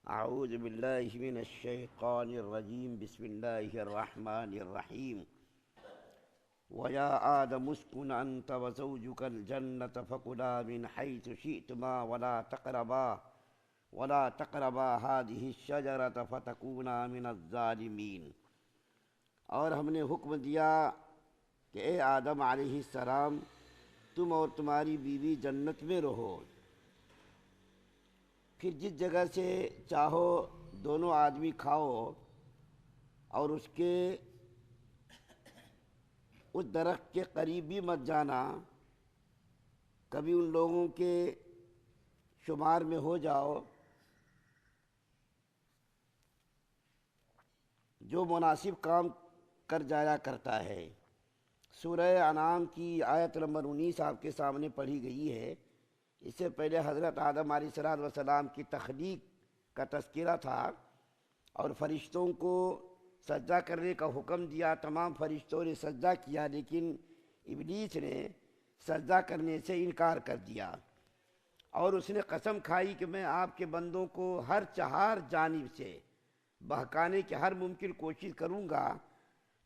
اعوذ باللہ من الشیطان الرجیم بسم اللہ الرحمن الرحیم وَيَا آدَمُ اسْكُنْ أَنْتَ وَزَوْجُكَ الْجَنَّةَ فَكُلَا مِنْ حَيْثُ شِئْتُمَا وَلَا تَقْرَبَا هَٰذِهِ الشَّجَرَةَ فَتَكُونَا مِنَ الظَّالِمِينَ۔ اور ہم نے حکم دیا کہ اے آدم علیہ السلام، تم اور تمہاری بیوی جنت میں رہو، پھر جس جگہ سے چاہو دونوں آدمی کھاؤ، اور اس درخت کے قریب بھی مت جانا، کبھی ان لوگوں کے شمار میں ہو جاؤ جو مناسب کام کر جایا کرتا ہے۔ سورہ انعام کی آیت نمبر 19 آپ کے سامنے پڑھی گئی ہے۔ اس سے پہلے حضرت آدم علیہ السلام کی تخلیق کا تذکرہ تھا اور فرشتوں کو سجدہ کرنے کا حکم دیا۔ تمام فرشتوں نے سجدہ کیا، لیکن ابلیس نے سجدہ کرنے سے انکار کر دیا، اور اس نے قسم کھائی کہ میں آپ کے بندوں کو ہر چہار جانب سے بہکانے کی ہر ممکن کوشش کروں گا۔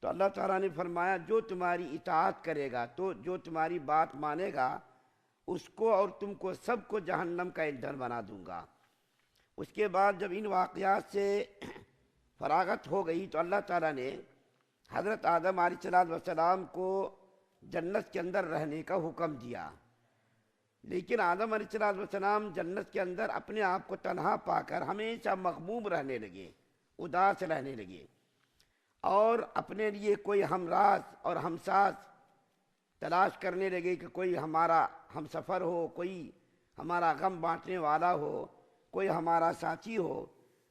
تو اللہ تعالیٰ نے فرمایا جو تمہاری اطاعت کرے گا، تو جو تمہاری بات مانے گا، اس کو اور تم کو سب کو جہنم کا ایندھن بنا دوں گا۔ اس کے بعد جب ان واقعات سے فراغت ہو گئی تو اللہ تعالیٰ نے حضرت آدم علیہ السلام کو جنت کے اندر رہنے کا حکم دیا، لیکن آدم علیہ السلام جنت کے اندر اپنے آپ کو تنہا پا کر ہمیشہ مغموم رہنے لگے، اداس رہنے لگے، اور اپنے لیے کوئی ہمراز اور ہمساز تلاش کرنے لگے کہ کوئی ہمارا ہم سفر ہو، کوئی ہمارا غم بانٹنے والا ہو، کوئی ہمارا ساتھی ہو،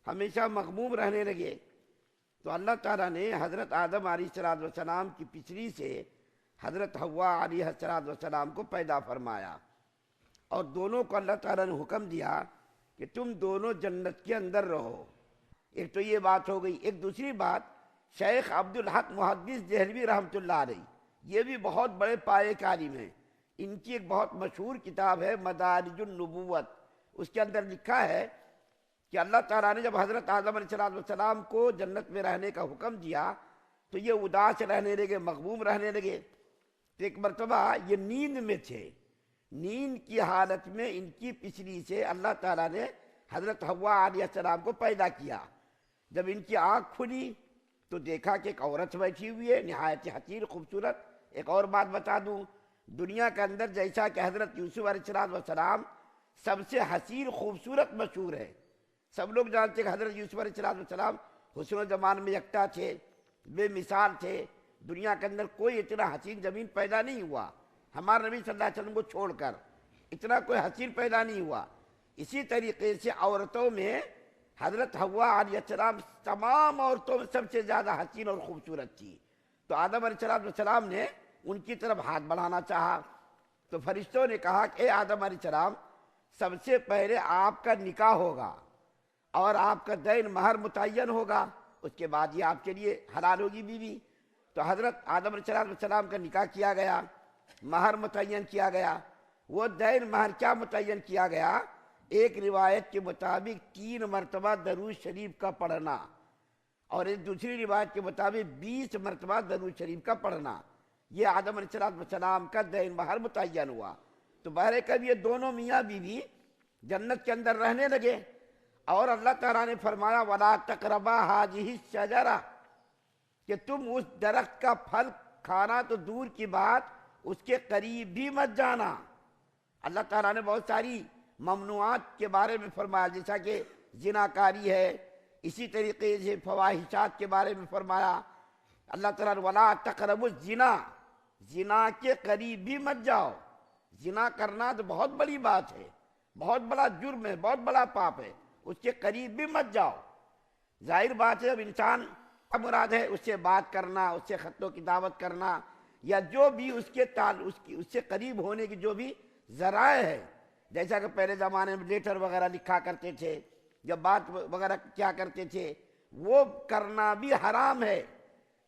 ہمیشہ مغموم رہنے لگے۔ تو اللہ تعالیٰ نے حضرت آدم علیہ السلام کی پچھلی سے حضرت حوا علیہ السلام کو پیدا فرمایا، اور دونوں کو اللہ تعالیٰ نے حکم دیا کہ تم دونوں جنت کے اندر رہو۔ ایک تو یہ بات ہو گئی۔ ایک دوسری بات، شیخ عبدالحق محدث دہلوی رحمۃ اللہ علیہ، یہ بھی بہت بڑے پائے کے عالم ہیں۔ ان کی ایک بہت مشہور کتاب ہے مدارج النبوت۔ اس کے اندر لکھا ہے کہ اللہ تعالیٰ نے جب حضرت آدم علیہ السلام کو جنت میں رہنے کا حکم دیا تو یہ اداس رہنے لگے، مغموم رہنے لگے۔ تو ایک مرتبہ یہ نیند میں تھے، نیند کی حالت میں ان کی پچھلی سے اللہ تعالیٰ نے حضرت حوا علیہ السلام کو پیدا کیا۔ جب ان کی آنکھ کھلی تو دیکھا کہ ایک عورت بیٹھی ہوئی ہے، نہایت حسین خوبصورت۔ ایک اور بات بتا دوں، دنیا کے اندر جیسا کہ حضرت یوسف علیہ السلام سب سے حسین خوبصورت مشہور ہے، سب لوگ جانتے ہیں کہ حضرت یوسف علیہ السلام حسن و جمال میں یکتا تھے، بے مثال تھے۔ دنیا کے اندر کوئی اتنا حسین زمین پیدا نہیں ہوا ہمارے نبی صلی اللہ علیہ وسلم کو چھوڑ کر، اتنا کوئی حسین پیدا نہیں ہوا۔ اسی طریقے سے عورتوں میں حضرت حوا علیہ السلام تمام عورتوں میں سب سے زیادہ حسین اور خوبصورت تھی۔ تو آدم علیہ السلام نے ان کی طرف ہاتھ بڑھانا چاہا، تو فرشتوں نے کہا کہ اے آدم علیہ السلام، سب سے پہلے آپ کا نکاح ہوگا اور آپ کا دین مہر متعین ہوگا، اس کے بعد یہ آپ کے لیے حلال ہوگی بیوی۔ تو حضرت آدم علیہ السلام کا نکاح کیا گیا، مہر متعین کیا گیا۔ وہ دین مہر کیا متعین کیا گیا؟ ایک روایت کے مطابق 3 مرتبہ درود شریف کا پڑھنا، اور ایک دوسری روایت کے مطابق 20 مرتبہ درود شریف کا پڑھنا۔ یہ آدم علیہ السلام کا دین مہر متعین ہوا۔ تو بہرکیف یہ دونوں میاں بیوی جنت کے اندر رہنے لگے، اور اللہ تعالیٰ نے فرمایا وَلَا تَقْرَبَا هَٰذِهِ الشَّجَرَةَ کہ تم اس درخت کا پھل کھانا تو دور کی بات، اس کے قریب بھی مت جانا۔ اللہ تعالیٰ نے بہت ساری ممنوعات کے بارے میں فرمایا، جیسا کہ زناکاری ہے، اسی طریقے سے فواحشات کے بارے میں فرمایا۔ اللہ تعالیٰ نے وَلَا تَقْرَبُوا الزِّنَا، زنا کے قریب بھی مت جاؤ۔ زنا کرنا تو بہت بڑی بات ہے، بہت بڑا جرم ہے، بہت بڑا پاپ ہے، اس کے قریب بھی مت جاؤ۔ ظاہر بات ہے اب انسان مراد ہے اس سے بات کرنا، اس سے خط و کتابت کرنا، یا جو بھی اس سے قریب ہونے کی جو بھی ذرائع ہے، جیسا کہ پہلے زمانے میں لیٹر وغیرہ لکھا کرتے تھے یا بات وغیرہ کیا کرتے تھے، وہ کرنا بھی حرام ہے،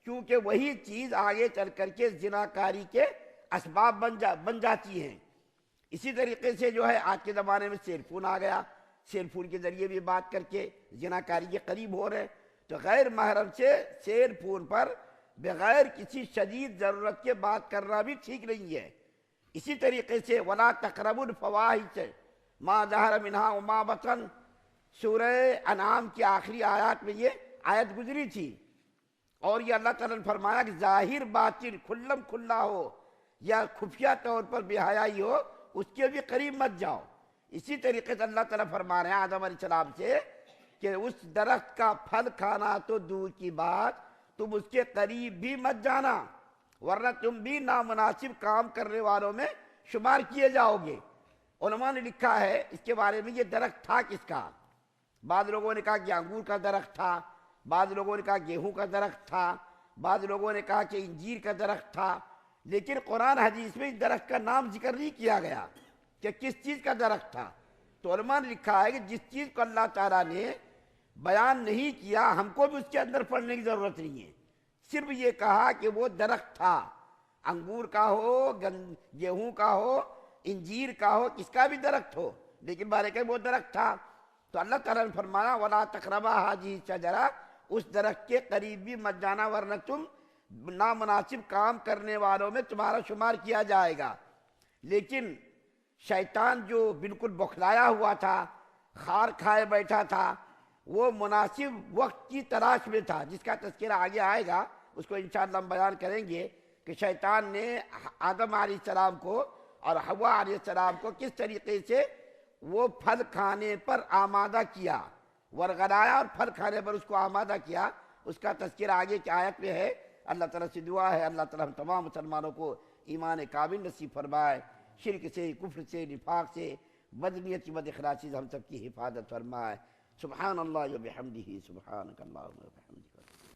کیونکہ وہی چیز آگے چل کر کے زناکاری کے اسباب بن جاتی ہیں۔ اسی طریقے سے جو ہے آج کے زمانے میں سیل فون آ گیا، سیل فون کے ذریعے بھی بات کر کے زناکاری کے قریب ہو رہے. تو غیر محرم سے سیل فون پر بغیر کسی شدید ضرورت کے بات کرنا بھی ٹھیک نہیں ہے. اسی طریقے سے وَلَا تَقْرَبُوا الْفَوَاحِشَ مَا ظَهَرَ مِنْهَا وَمَا بَطَنَ، سورہ انعام کی آخری آیات میں یہ آیت گزری تھی. اور یہ اللہ تعالیٰ نے فرمایا کہ ظاہر باطن کھلم کھلا ہو یا خفیہ طور پر بے حیائی ہو اس کے بھی قریب مت جاؤ. اسی طریقے سے اللہ تعالیٰ فرما رہے ہیں آدم علیہ السلام سے کہ اس درخت کا پھل کھانا تو دور کی بات، تم اس کے قریب بھی مت جانا ورنہ تم بھی نامناسب کام کرنے والوں میں شمار کیے جاؤ گے. علماء نے لکھا ہے اس کے بارے میں یہ درخت تھا کس کا. بعض لوگوں نے کہا کہ انگور کا درخت تھا، بعض لوگوں نے کہا گیہوں کا درخت تھا، بعض لوگوں نے کہا کہ انجیر کا درخت تھا. لیکن قرآن حدیث میں اس درخت کا نام ذکر نہیں کیا گیا کہ کس چیز کا درخت تھا. تو علماء نے لکھا ہے کہ جس چیز کو اللہ تعالیٰ نے بیان نہیں کیا ہم کو بھی اس کے اندر پڑھنے کی ضرورت نہیں ہے. صرف یہ کہا کہ وہ درخت تھا، انگور کا ہو، گیہوں کا ہو، انجیر کا ہو، کس کا بھی درخت ہو، لیکن بارے کہ وہ درخت تھا. تو اللہ تعالیٰ نے فرمایا وَلَا تَقْرَبَا هَٰذِهِ الشَّجَرَةَ، اس درخت کے قریب بھی مت جانا ورنہ تم نامناسب کام کرنے والوں میں تمہارا شمار کیا جائے گا. لیکن شیطان جو بالکل بخلایا ہوا تھا، خار کھائے بیٹھا تھا، وہ مناسب وقت کی تلاش میں تھا جس کا تذکرہ آگے آئے گا، اس کو انشاءاللہ ہم بیان کریں گے کہ شیطان نے آدم علیہ السلام کو اور حوا علیہ السلام کو کس طریقے سے وہ پھل کھانے پر آمادہ کیا، ورغلایا اور پھل کھانے پر اس کو آمادہ کیا. اس کا تذکرہ آگے کی آیت میں ہے. اللہ تعالیٰ سے دعا ہے اللہ تعالیٰ ہم تمام مسلمانوں کو ایمان کامل نصیب فرمائے، شرک سے، کفر سے، نفاق سے، بدنیت بد اخلاصی سے ہم سب کی حفاظت فرمائے. سبحان اللہ و بحمدہ، سبحانک اللہم و بحمدک.